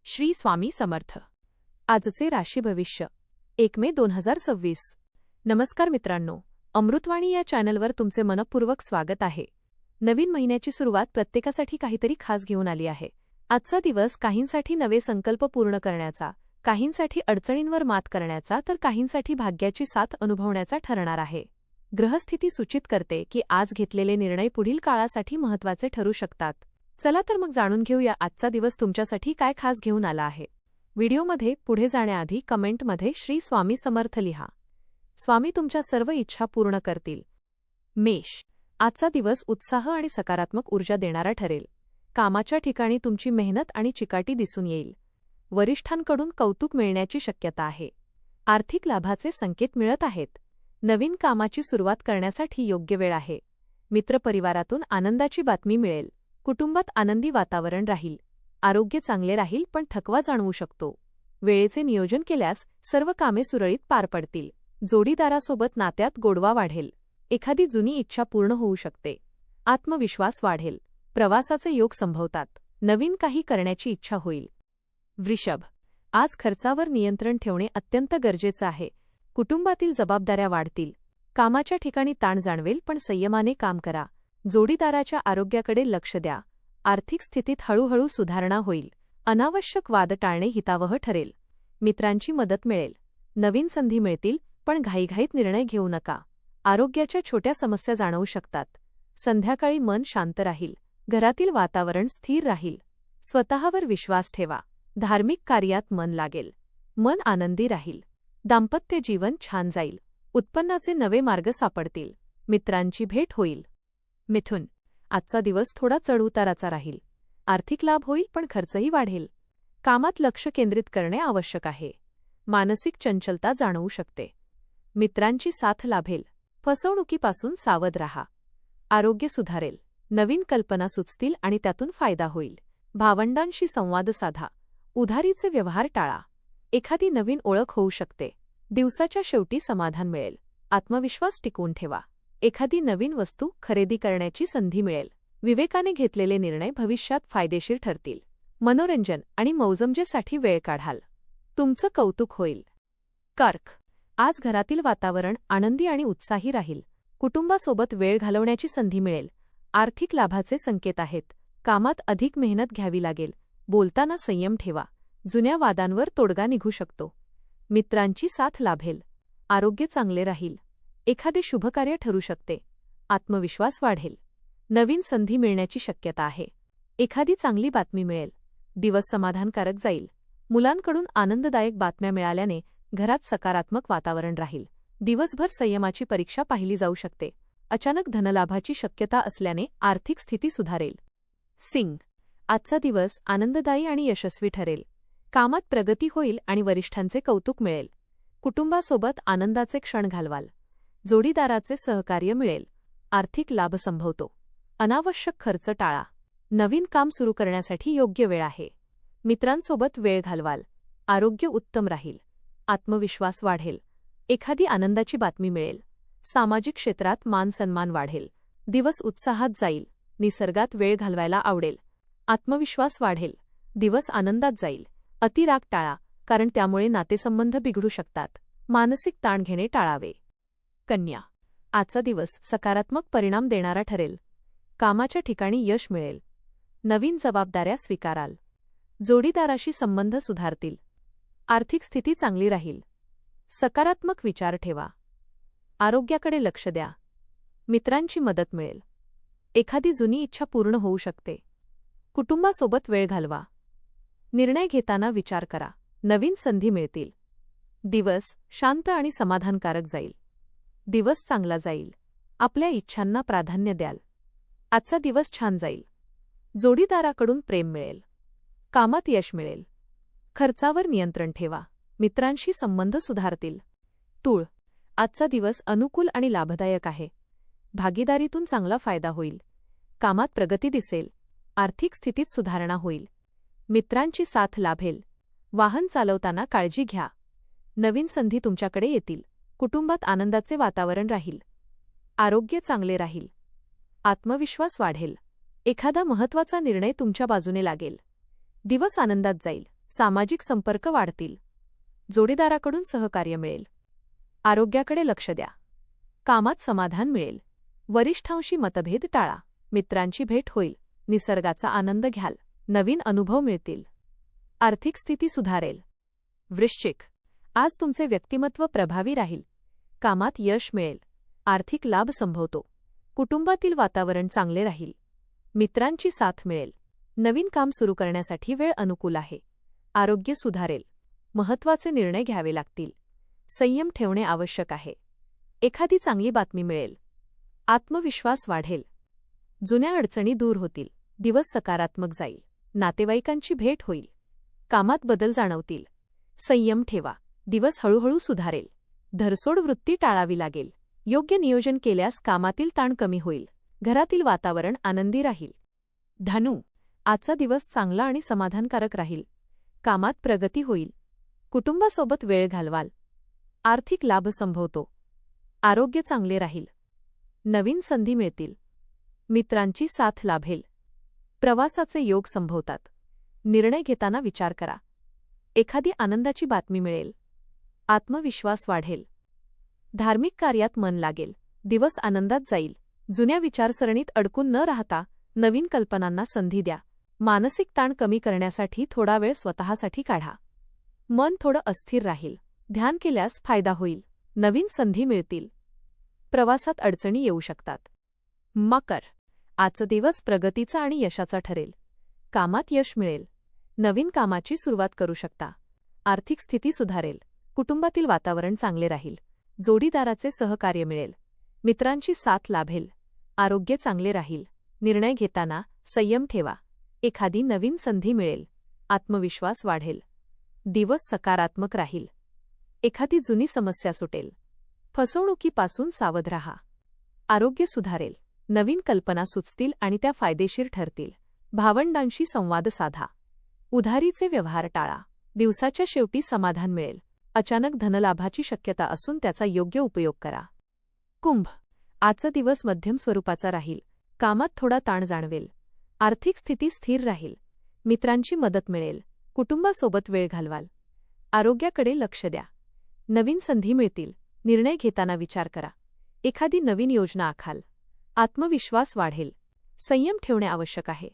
श्री स्वामी समर्थ. आजचे राशी भविष्य 1 मे 2026. नमस्कार मित्रांनो, अमृतवाणी या चॅनलवर तुमचे मनपूर्वक स्वागत आहे. नवीन महिन्याची सुरुवात प्रत्येकासाठी काहीतरी खास घेऊन आली आहे. आजचा दिवस काहींसाठी नवे संकल्प पूर्ण करण्याचा, काहींसाठी अडचणींवर मात करण्याचा, तर काहींसाठी भाग्याची साथ अनुभवण्याचा ठरणार आहे. ग्रहस्थिती सूचित करते की आज घेतलेले निर्णय पुढील काळासाठी महत्त्वाचे ठरू शकतात. चला तर मग जाणून घेऊया आजचा दिवस तुमच्यासाठी काय खास घेऊन आला आहे. व्हिडिओमध्ये पुढे जाण्याआधी कमेंटमध्ये श्री स्वामी समर्थ लिहा. स्वामी तुमच्या सर्व इच्छा पूर्ण करतील. मेष. आजचा दिवस उत्साह आणि सकारात्मक ऊर्जा देणारा ठरेल. कामाच्या ठिकाणी तुमची मेहनत आणि चिकाटी दिसून येईल. वरिष्ठांकडून कौतुक मिळण्याची शक्यता आहे. आर्थिक लाभाचे संकेत मिळत आहेत. नवीन कामाची सुरुवात करण्यासाठी योग्य वेळ आहे. मित्रपरिवारातून आनंदाची बातमी मिळेल. कुटुंबात आनंदी वातावरण राहील. आरोग्य चांगले राहील पण थकवा जाणवू शकतो. वेळेचे नियोजन केल्यास सर्व कामे सुरळीत पार पडतील. जोडीदारासोबत नात्यात गोडवा वाढेल. एखादी जुनी इच्छा पूर्ण होऊ शकते. आत्मविश्वास वाढेल. प्रवासाचे योग संभवतात. नवीन काही करण्याची इच्छा होईल. वृषभ. आज खर्चावर नियंत्रण ठेवणे अत्यंत गरजेचे आहे. कुटुंबातील जबाबदाऱ्या वाढतील. कामाच्या ठिकाणी ताण जाणवेल पण संयमाने काम करा. जोडीदाराच्या आरोग्याकडे लक्ष द्या. आर्थिक स्थितीत हळूहळू सुधारणा होईल. अनावश्यक वाद टाळणे हितावह ठरेल. मित्रांची मदत मिळेल. नवीन संधी मिळतील पण घाईघाईत निर्णय घेऊ नका. आरोग्याच्या छोट्या समस्या जाणवू शकतात. संध्याकाळी मन शांत राहील. घरातील वातावरण स्थिर राहील. स्वतःवर विश्वास ठेवा. धार्मिक कार्यात मन लागेल. मन आनंदी राहील. दाम्पत्य जीवन छान जाईल. उत्पन्नाचे नवे मार्ग सापडतील. मित्रांची भेट होईल. मिथुन. आजचा दिवस थोडा चढउताराचा राहील. आर्थिक लाभ होईल पण खर्चही वाढेल. कामात लक्ष केंद्रित करणे आवश्यक आहे. मानसिक चंचलता जाणवू शकते. मित्रांची साथ लाभेल. फसवणुकीपासून सावध राहा. आरोग्य सुधारेल. नवीन कल्पना सुचतील आणि त्यातून फायदा होईल. भावंडांशी संवाद साधा. उधारीचे व्यवहार टाळा. एखादी नवीन ओळख होऊ शकते. दिवसाच्या शेवटी समाधान मिळेल. आत्मविश्वास टिकवून ठेवा. एखादी नवीन वस्तू खरेदी करण्याची संधी मिळेल. विवेकाने घेतलेले निर्णय भविष्यात फायदेशीर ठरतील. मनोरंजन आणि मौजमजेसाठी वेळ काढाल. तुमचं कौतुक होईल. कर्क. आज घरातील वातावरण आनंदी आणि उत्साही राहील. कुटुंबासोबत वेळ घालवण्याची संधी मिळेल. आर्थिक लाभाचे संकेत आहेत. कामात अधिक मेहनत घ्यावी लागेल. बोलताना संयम ठेवा. जुन्या वादांवर तोडगा निघू शकतो. मित्रांची साथ लाभेल. आरोग्य चांगले राहील. एखादे शुभकार्य ठरू शकते. आत्मविश्वास वाढेल. नवीन संधी मिळण्याची शक्यता आहे. एखादी चांगली बातमी मिळेल. दिवस समाधानकारक जाईल. मुलांकडून आनंददायक बातम्या मिळाल्याने घरात सकारात्मक वातावरण राहील. दिवसभर संयमाची परीक्षा पाहिली जाऊ शकते. अचानक धनलाभाची शक्यता असल्याने आर्थिक स्थिती सुधारेल. सिंह. आजचा दिवस आनंददायी आणि यशस्वी ठरेल. कामात प्रगती होईल आणि वरिष्ठांचे कौतुक मिळेल. कुटुंबासोबत आनंदाचे क्षण घालवाल. जोडीदाराचे सहकार्य मिळेल. आर्थिक लाभ संभवतो. अनावश्यक खर्च टाळा. नवीन काम सुरू करण्यासाठी योग्य वेळ आहे. मित्रांसोबत वेळ घालवाल. आरोग्य उत्तम राहील. आत्मविश्वास वाढेल. एखादी आनंदाची बातमी मिळेल. सामाजिक क्षेत्रात मानसन्मान वाढेल. दिवस उत्साहात जाईल. निसर्गात वेळ घालवायला आवडेल. आत्मविश्वास वाढेल. दिवस आनंदात जाईल. अतिराग टाळा कारण त्यामुळे नातेसंबंध बिघडू शकतात. मानसिक ताण घेणे टाळावे. कन्या. आजचा दिवस सकारात्मक परिणाम देणारा ठरेल. कामाच्या ठिकाणी यश मिळेल. नवीन जबाबदाऱ्या स्वीकाराल. जोडीदाराशी संबंध सुधारतील. आर्थिक स्थिती चांगली राहील. सकारात्मक विचार ठेवा. आरोग्याकडे लक्ष द्या. मित्रांची मदत मिळेल. एखादी जुनी इच्छा पूर्ण होऊ शकते. कुटुंबासोबत वेळ घालवा. निर्णय घेताना विचार करा. नवीन संधी मिळतील. दिवस शांत आणि समाधानकारक जाईल. दिवस चांगला जाईल. आपल्या इच्छांना प्राधान्य द्याल. आजचा दिवस छान जाईल. जोडीदाराकडून प्रेम मिळेल. कामात यश मिळेल. खर्चावर नियंत्रण ठेवा. मित्रांशी संबंध सुधारतील. तूळ. आजचा दिवस अनुकूल आणि लाभदायक आहे. भागीदारीतून चांगला फायदा होईल. कामात प्रगती दिसेल. आर्थिक स्थितीत सुधारणा होईल. मित्रांची साथ लाभेल. वाहन चालवताना काळजी घ्या. नवीन संधी तुमच्याकडे येतील. कुटुंबात आनंदाचे वातावरण राहील. आरोग्य चांगले राहील. आत्मविश्वास वाढेल. एखादा महत्त्वाचा निर्णय तुमच्या बाजूने लागेल. दिवस आनंदात जाईल. सामाजिक संपर्क वाढतील. जोडीदाराकडून सहकार्य मिळेल. आरोग्याकडे लक्ष द्या. कामात समाधान मिळेल. वरिष्ठांशी मतभेद टाळा. मित्रांची भेट होईल. निसर्गाचा आनंद घ्याल. नवीन अनुभव मिळतील. आर्थिक स्थिती सुधारेल. वृश्चिक, आज तुमचे व्यक्तिमत्व प्रभावी राहील. कामात यश मिळेल. आर्थिक लाभ संभवतो. कुटुंबातील वातावरण चांगले राहील. मित्रांची साथ मिळेल. नवीन काम सुरू करण्यासाठी वेळ अनुकूल आहे. आरोग्य सुधारेल. महत्त्वाचे निर्णय घ्यावे लागतील. संयम ठेवणे आवश्यक आहे. एखादी चांगली बातमी मिळेल. आत्मविश्वास वाढेल. जुन्या अडचणी दूर होतील. दिवस सकारात्मक जाईल. नातेवाईकांची भेट होईल. कामात बदल जाणवतील. संयम ठेवा. दिवस हळूहळू सुधारेल. धरसोड वृत्ती टाळावी लागेल. योग्य नियोजन केल्यास कामातील ताण कमी होईल. घरातील वातावरण आनंदी राहील. धनु, आजचा दिवस चांगला आणि समाधानकारक राहील. कामात प्रगती होईल. कुटुंबासोबत वेळ घालवाल. आर्थिक लाभ संभवतो. आरोग्य चांगले राहील. नवीन संधी मिळतील. मित्रांची साथ लाभेल. प्रवासाचे योग संभवतात. निर्णय घेताना विचार करा. एखादी आनंदाची बातमी मिळेल. आत्मविश्वास वाढेल. धार्मिक कार्यात मन लागेल. दिवस आनंदात जाईल. जुन्या विचारसरणीत अडकून न राहता नवीन कल्पनांना संधी द्या. मानसिक ताण कमी करण्यासाठी थोडा वेळ स्वतःसाठी काढा. मन थोडं अस्थिर राहील. ध्यान केल्यास फायदा होईल. नवीन संधी मिळतील. प्रवासात अडचणी येऊ शकतात. मकर, आजचा दिवस प्रगतीचा आणि यशाचा ठरेल. कामात यश मिळेल. नवीन कामाची सुरुवात करू शकता. आर्थिक स्थिती सुधारेल. कुटुंबातील वातावरण चांगले राहील. जोडीदाराचे सहकार्य मिळेल. मित्रांची साथ लाभेल. आरोग्य चांगले राहील. निर्णय घेताना संयम ठेवा. एखादी नवीन संधी मिळेल. आत्मविश्वास वाढेल. दिवस सकारात्मक राहील. एखादी जुनी समस्या सुटेल. फसवणुकीपासून सावध राहा. आरोग्य सुधारेल. नवीन कल्पना सुचतील आणि त्या फायदेशीर ठरतील. भावंडांशी संवाद साधा. उधारीचे व्यवहार टाळा. दिवसाच्या शेवटी समाधान मिळेल. अचानक धनलाभाची शक्यता असून त्याचा योग्य उपयोग करा. कुंभ, आजचा दिवस मध्यम स्वरूपाचा राहील. कामात थोडा ताण जाणवेल. आर्थिक स्थिती स्थिर राहील. मित्रांची मदत मिळेल. कुटुंबासोबत वेळ घालवाल. आरोग्याकडे लक्ष द्या. नवीन संधी मिळतील. निर्णय घेताना विचार करा. एखादी नवीन योजना आखाल. आत्मविश्वास वाढेल. संयम ठेवणे आवश्यक आहे.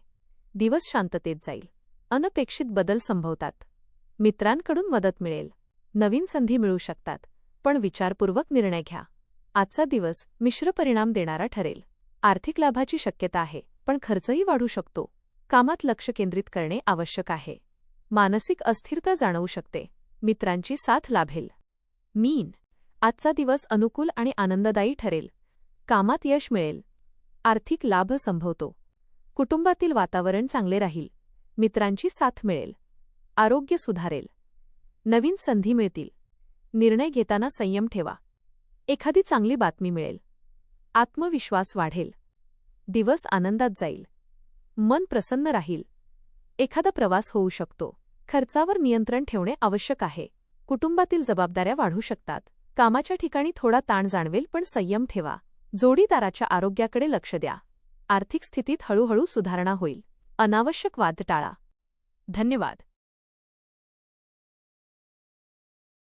दिवस शांततेत जाईल. अनपेक्षित बदल संभवतात. मित्रांकडून मदत मिळेल. नवीन संधी मिळू शकतात, पण विचारपूर्वक निर्णय घ्या. आजचा दिवस मिश्र परिणाम देणारा ठरेल. आर्थिक लाभाची शक्यता आहे, पण खर्चही वाढू शकतो. कामात लक्ष केंद्रित करणे आवश्यक आहे. मानसिक अस्थिरता जाणवू शकते. मित्रांची साथ लाभेल. मीन, आजचा दिवस अनुकूल आणि आनंददायी ठरेल. कामात यश मिळेल. आर्थिक लाभ संभवतो. कुटुंबातील वातावरण चांगले राहील. मित्रांची साथ मिळेल. आरोग्य सुधारेल. नवीन संधी मिळतील. निर्णय घेताना संयम ठेवा. एखादी चांगली बातमी मिळेल. आत्मविश्वास वाढेल. दिवस आनंदात जाईल. मन प्रसन्न राहील. एखादा प्रवास होऊ शकतो. खर्चावर नियंत्रण ठेवणे आवश्यक आहे. कुटुंबातील जबाबदाऱ्या वाढू शकतात. कामाच्या ठिकाणी थोडा ताण जाणवेल, पण संयम ठेवा. जोडीदाराच्या आरोग्याकडे लक्ष द्या. आर्थिक स्थितीत हळूहळू सुधारणा होईल. अनावश्यक वाद टाळा. धन्यवाद.